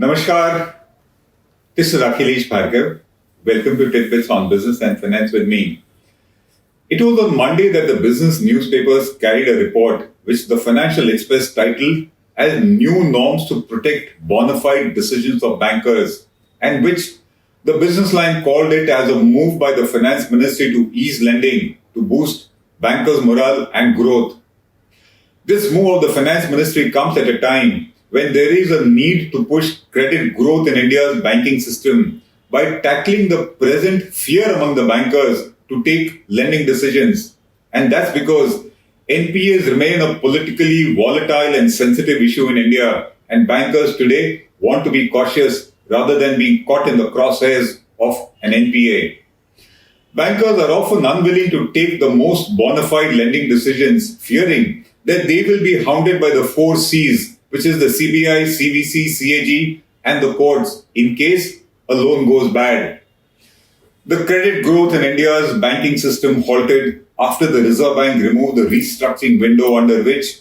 Namaskar, this is Akhilesh Bhargava. Welcome to tit-bits on business and finance with me. It was on Monday that the business newspapers carried a report which the Financial Express titled as New Norms to Protect Bona Fide Decisions of Bankers, and which the business line called it as a move by the finance ministry to ease lending to boost bankers' morale and growth. This move of the finance ministry comes at a time when there is a need to push credit growth in India's banking system by tackling the present fear among the bankers to take lending decisions. And that's because NPAs remain a politically volatile and sensitive issue in India, and bankers today want to be cautious rather than being caught in the crosshairs of an NPA. Bankers are often unwilling to take the most bona fide lending decisions, fearing that they will be hounded by the 4 C's, which is the SBI, CVC, CAG, and the courts in case a loan goes bad. The credit growth in India's banking system halted after the Reserve Bank removed the restructuring window under which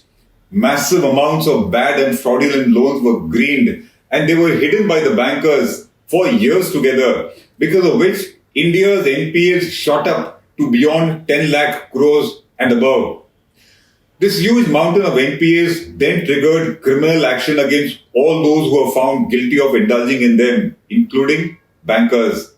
massive amounts of bad and fraudulent loans were greened, and they were hidden by the bankers for years together, because of which India's NPAs shot up to beyond 10 lakh crores and above. This huge mountain of NPAs then triggered criminal action against all those who were found guilty of indulging in them, including bankers.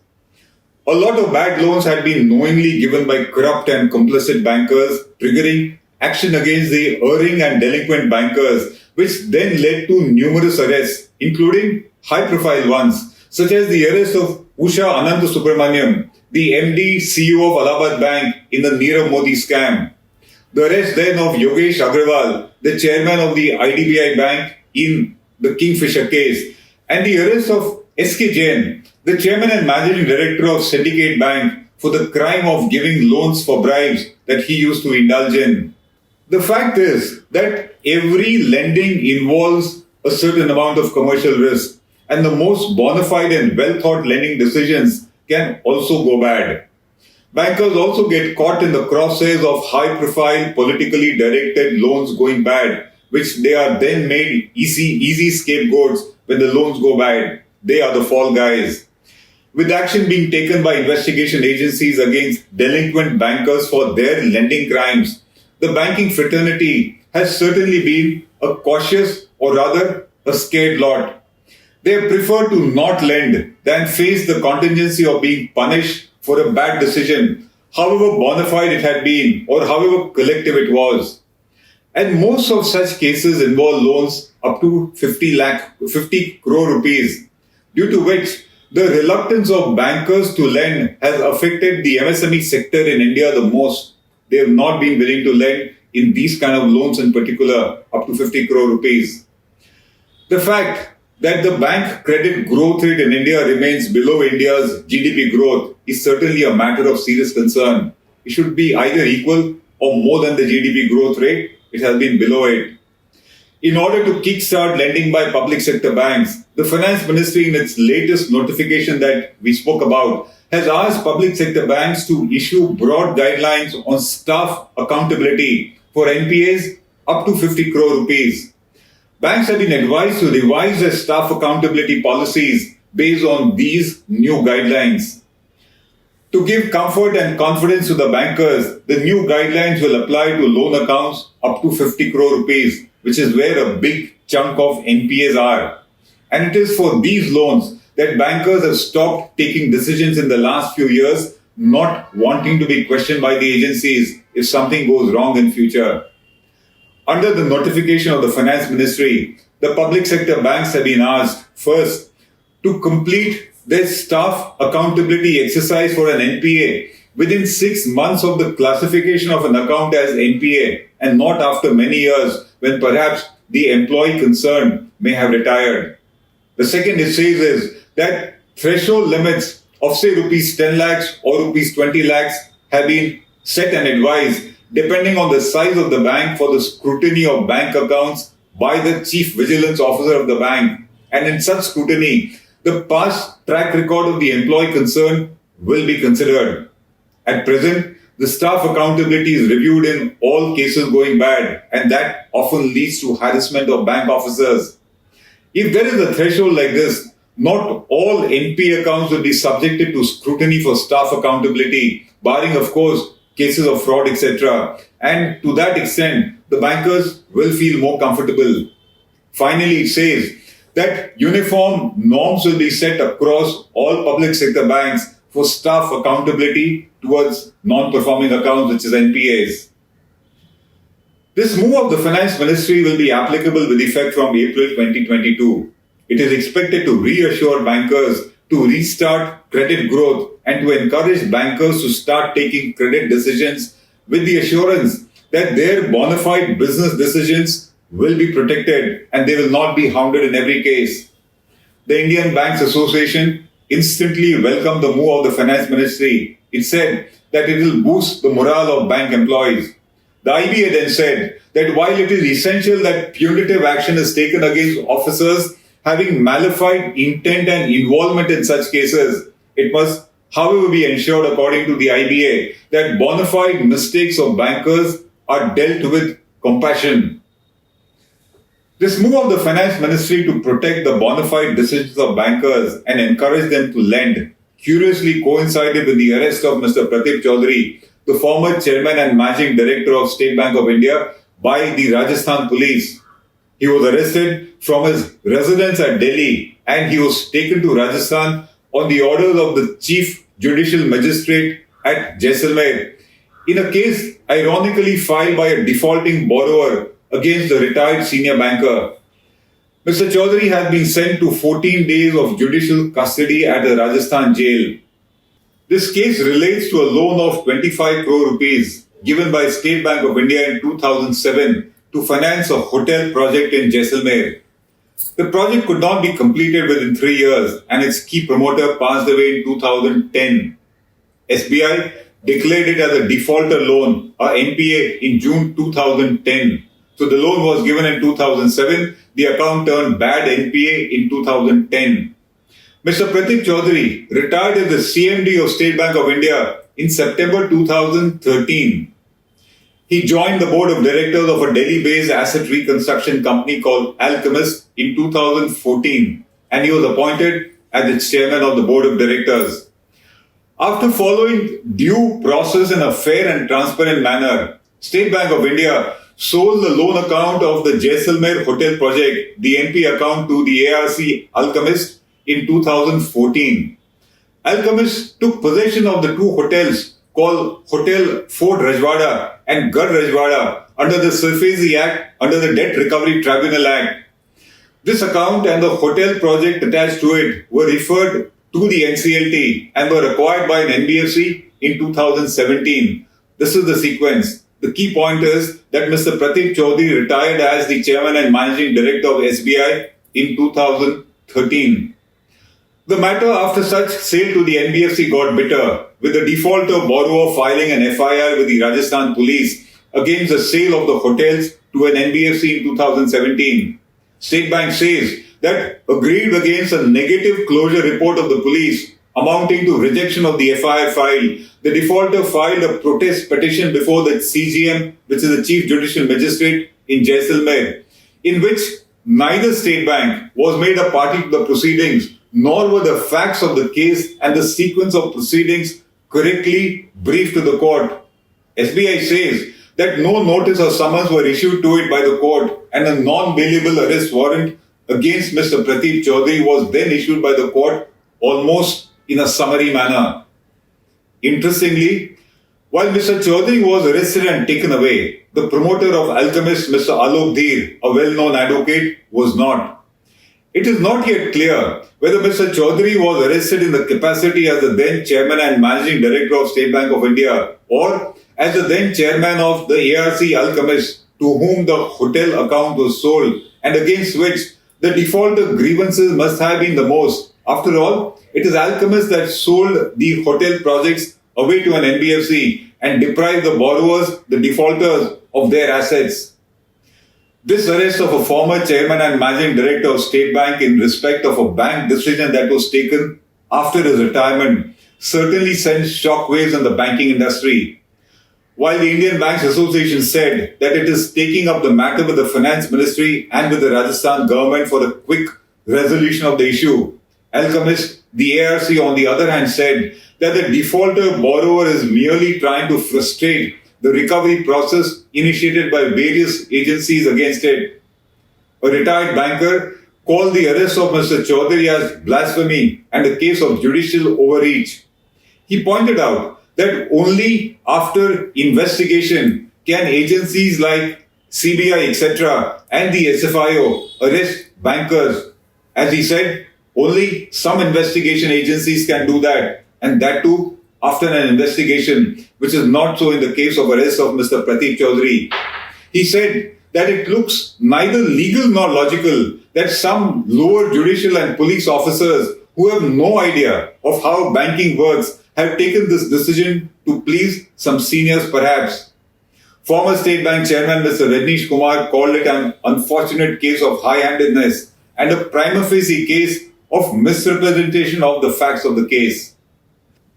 A lot of bad loans had been knowingly given by corrupt and complicit bankers, triggering action against the erring and delinquent bankers, which then led to numerous arrests, including high-profile ones, such as the arrest of Usha Ananthasubramaniam, the MD CEO of Allahabad Bank in the Nirav Modi scam. The arrest then of Yogesh Agrawal, the chairman of the IDBI Bank in the Kingfisher case, and the arrest of S.K. Jain, the chairman and managing director of Syndicate Bank, for the crime of giving loans for bribes that he used to indulge in. The fact is that every lending involves a certain amount of commercial risk, and the most bona fide and well-thought lending decisions can also go bad. Bankers also get caught in the crosshairs of high-profile, politically directed loans going bad, which they are then made easy scapegoats when the loans go bad. They are the fall guys. With action being taken by investigation agencies against delinquent bankers for their lending crimes, the banking fraternity has certainly been a cautious, or rather a scared lot. They prefer to not lend than face the contingency of being punished for a bad decision, however bona fide it had been or however collective it was. And most of such cases involve loans up to 50 crore rupees, due to which the reluctance of bankers to lend has affected the MSME sector in India the most. They have not been willing to lend in these kind of loans, in particular up to 50 crore rupees. The fact that the bank credit growth rate in India remains below India's GDP growth is certainly a matter of serious concern. It should be either equal or more than the GDP growth rate. It has been below it. In order to kickstart lending by public sector banks, the Finance Ministry, in its latest notification that we spoke about, has asked public sector banks to issue broad guidelines on staff accountability for NPAs up to 50 crore rupees. Banks have been advised to revise their staff accountability policies based on these new guidelines. To give comfort and confidence to the bankers, the new guidelines will apply to loan accounts up to 50 crore rupees, which is where a big chunk of NPAs are. And it is for these loans that bankers have stopped taking decisions in the last few years, not wanting to be questioned by the agencies if something goes wrong in future. Under the notification of the Finance Ministry, the public sector banks have been asked, first, to complete their staff accountability exercise for an NPA within 6 months of the classification of an account as NPA, and not after many years when perhaps the employee concerned may have retired. The second it says is that threshold limits of say rupees 10 lakhs or rupees 20 lakhs have been set and advised depending on the size of the bank for the scrutiny of bank accounts by the Chief Vigilance Officer of the bank. And in such scrutiny, the past track record of the employee concerned will be considered. At present, the staff accountability is reviewed in all cases going bad, and that often leads to harassment of bank officers. If there is a threshold like this, not all NPA accounts will be subjected to scrutiny for staff accountability, barring, of course, cases of fraud, etc. And to that extent, the bankers will feel more comfortable. Finally, it says that uniform norms will be set across all public sector banks for staff accountability towards non-performing accounts, which is NPAs. This move of the Finance Ministry will be applicable with effect from April 2022. It is expected to reassure bankers to restart credit growth and to encourage bankers to start taking credit decisions with the assurance that their bona fide business decisions will be protected and they will not be hounded in every case. The Indian Banks Association instantly welcomed the move of the Finance Ministry. It said that it will boost the morale of bank employees. The IBA then said that while it is essential that punitive action is taken against officers having malified intent and involvement in such cases, it must, however, be ensured, according to the IBA, that bona fide mistakes of bankers are dealt with compassion. This move of the Finance Ministry to protect the bona fide decisions of bankers and encourage them to lend curiously coincided with the arrest of Mr. Pratip Chaudhuri, the former chairman and managing director of State Bank of India, by the Rajasthan Police. He was arrested from his residence at Delhi and he was taken to Rajasthan on the orders of the Chief Judicial Magistrate at Jaisalmer in a case ironically filed by a defaulting borrower against the retired senior banker. Mr. Chaudhary has been sent to 14 days of judicial custody at a Rajasthan jail. This case relates to a loan of 25 crore rupees given by State Bank of India in 2007 to finance a hotel project in Jaisalmer. The project could not be completed within 3 years and its key promoter passed away in 2010. SBI declared it as a defaulter loan, a NPA, in June 2010. So the loan was given in 2007. The account turned bad NPA in 2010. Mr. Pratip Chaudhuri retired as the CMD of State Bank of India in September 2013. He joined the board of directors of a Delhi-based asset reconstruction company called Alchemist in 2014 and he was appointed as its chairman of the board of directors. After following due process in a fair and transparent manner, State Bank of India sold the loan account of the Jaisalmer hotel project, the NP account, to the ARC Alchemist in 2014. Alchemist took possession of the two hotels called Hotel Fort Rajwada and Gad Rajwada under the Surface Act under the Debt Recovery Tribunal Act. This account and the hotel project attached to it were referred to the NCLT and were acquired by an NBFC in 2017. This is the sequence. The key point is that Mr. Pratip Chaudhuri retired as the chairman and managing director of SBI in 2013. The matter after such sale to the NBFC got bitter, with the defaulter borrower filing an FIR with the Rajasthan Police against the sale of the hotels to an NBFC in 2017. State Bank says that agreed against a negative closure report of the police amounting to rejection of the FIR file, the defaulter filed a protest petition before the CGM, which is the Chief Judicial Magistrate in Jaisalmer, in which neither State Bank was made a party to the proceedings, nor were the facts of the case and the sequence of proceedings correctly briefed to the court. SBI says that no notice or summons were issued to it by the court and a non-bailable arrest warrant against Mr. Pratip Chaudhuri was then issued by the court almost in a summary manner. Interestingly, while Mr. Chaudhuri was arrested and taken away, the promoter of Alchemist, Mr. Alok Dheer, a well-known advocate, was not. It is not yet clear whether Mr. Chaudhuri was arrested in the capacity as the then chairman and managing director of State Bank of India or as the then chairman of the ARC Alchemist, to whom the hotel account was sold and against which the defaulter grievances must have been the most. After all, it is Alchemist that sold the hotel projects away to an NBFC and deprived the borrowers, the defaulters, of their assets. This arrest of a former chairman and managing director of State Bank in respect of a bank decision that was taken after his retirement certainly sends shockwaves in the banking industry. While the Indian Banks Association said that it is taking up the matter with the Finance Ministry and with the Rajasthan government for a quick resolution of the issue. Alchemist, the ARC, on the other hand, said that the defaulter borrower is merely trying to frustrate the recovery process initiated by various agencies against it. A retired banker called the arrest of Mr. Chaudhary as blasphemy and a case of judicial overreach. He pointed out that only after investigation can agencies like CBI, etc., and the SFIO arrest bankers. As he said, only some investigation agencies can do that, and that too after an investigation, which is not so in the case of arrest of Mr. Pratip Chaudhuri. He said that it looks neither legal nor logical that some lower judicial and police officers who have no idea of how banking works have taken this decision to please some seniors perhaps. Former State Bank Chairman Mr. Rajneesh Kumar called it an unfortunate case of high-handedness and a prima facie case of misrepresentation of the facts of the case.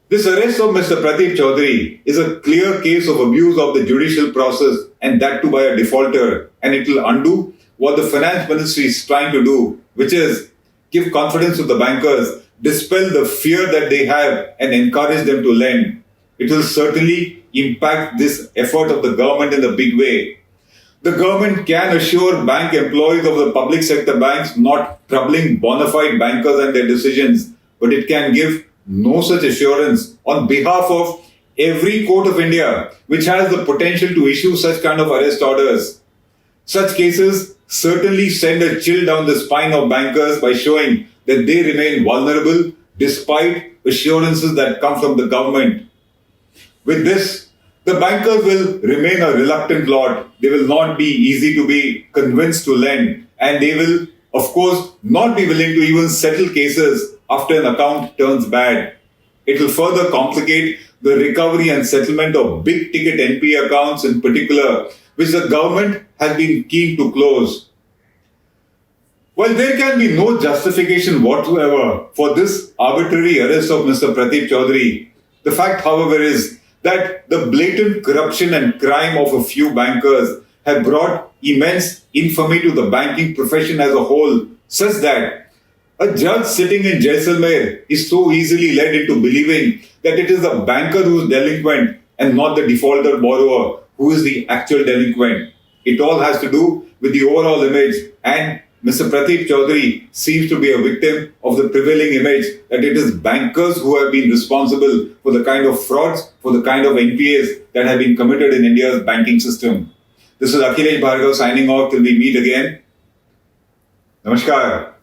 This arrest of Mr. Pratip Chaudhuri is a clear case of abuse of the judicial process, and that too by a defaulter, and it will undo what the finance ministry is trying to do, which is give confidence to the bankers, dispel the fear that they have, and encourage them to lend. It will certainly impact this effort of the government in a big way. The government can assure bank employees of the public sector banks not troubling bona fide bankers and their decisions, but it can give no such assurance on behalf of every court of India which has the potential to issue such kind of arrest orders. Such cases certainly send a chill down the spine of bankers by showing that they remain vulnerable despite assurances that come from the government. With this, the bankers will remain a reluctant lot. They will not be easy to be convinced to lend, and they will, of course, not be willing to even settle cases after an account turns bad. It will further complicate the recovery and settlement of big ticket NPA accounts in particular, which the government has been keen to close. While there can be no justification whatsoever for this arbitrary arrest of Mr. Pratip Chaudhuri, the fact, however, is that the blatant corruption and crime of a few bankers have brought immense infamy to the banking profession as a whole, such that a judge sitting in Jaisalmer is so easily led into believing that it is the banker who is delinquent and not the defaulter borrower who is the actual delinquent. It all has to do with the overall image, and Mr. Pratip Chaudhuri seems to be a victim of the prevailing image that it is bankers who have been responsible for the kind of frauds, for the kind of NPAs that have been committed in India's banking system. This is Akhilesh Bhargava signing off till we meet again. Namaskar.